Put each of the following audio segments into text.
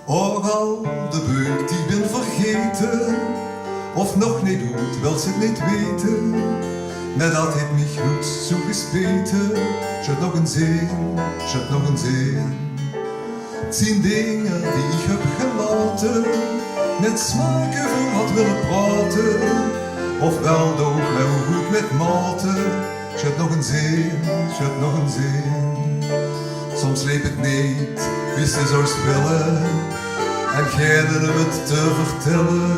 Och al de beuk die ben vergeten, of nog niet doet, wil ze het niet weten. Net dat heeft mich goed zo gespeten, schut nog een zin, schut nog een zin. Het zijn dingen die ik heb gelaten, met smaken voor had willen praten, ofwel ook wel goed met maten. Schut nog een zin, schut nog een zin. Soms leep het niet, wie ze zou willen, en geen hem het te vertellen.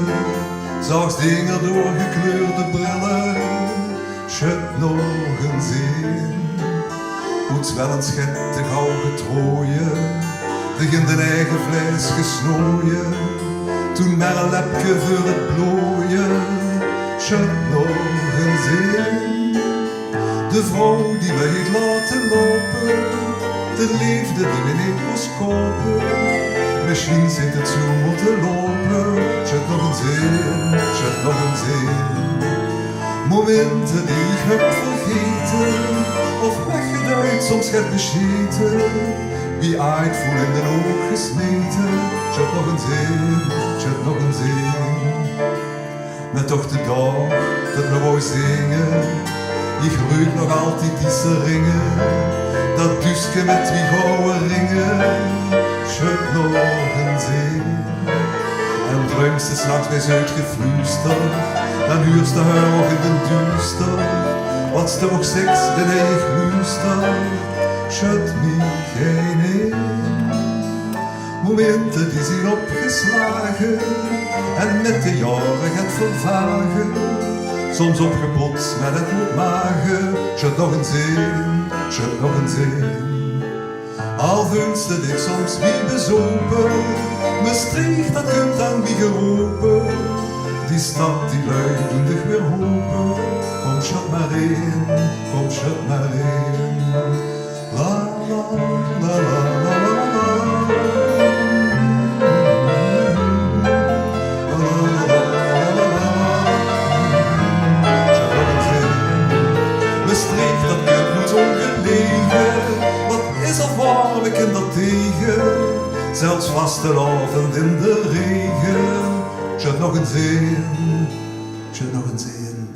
Zag dingen door gekleurde brillen, schut nog een zin. Moet wel een schettig oude trooien, die in de eigen vlees gesnooien. Toen maar een lepje voor het plooien, schut nog een zin. De vrouw die we heeft laten lopen, de liefde die we niet moest kopen. Misschien zit het zo moeten lopen, schut nog een zin, schut nog een zin. Momenten die ik heb vergeten, of weggeduid, soms het bescheten. Wie aait voel in de oog gesmeten, schut nog een zin, schut nog een zin. Met toch de dag dat we wou zingen, ik ruik nog altijd die ringen, dat duske met die gouden ringen, schut nog een zin. En dreumt ze s'nachts bij uitgefluister, dan huurt de huil in de duister. Wat ze toch seks de eigen gluister, schut me geen in. Momenten die zijn opgeslagen, en met de jaren het vervagen. Soms opgebotst met het moet magen, schut nog een zin, schut nog een zin. Al vunste ik soms wie bezopen, me streeg dat kunt dan wie geroepen. Die stad die luidendig weer hopen, kom schut maar in, kom schut maar in. La la la la la la tegen, zelfs vastelavond in de regen. Schut nog een zin, schut nog een zin.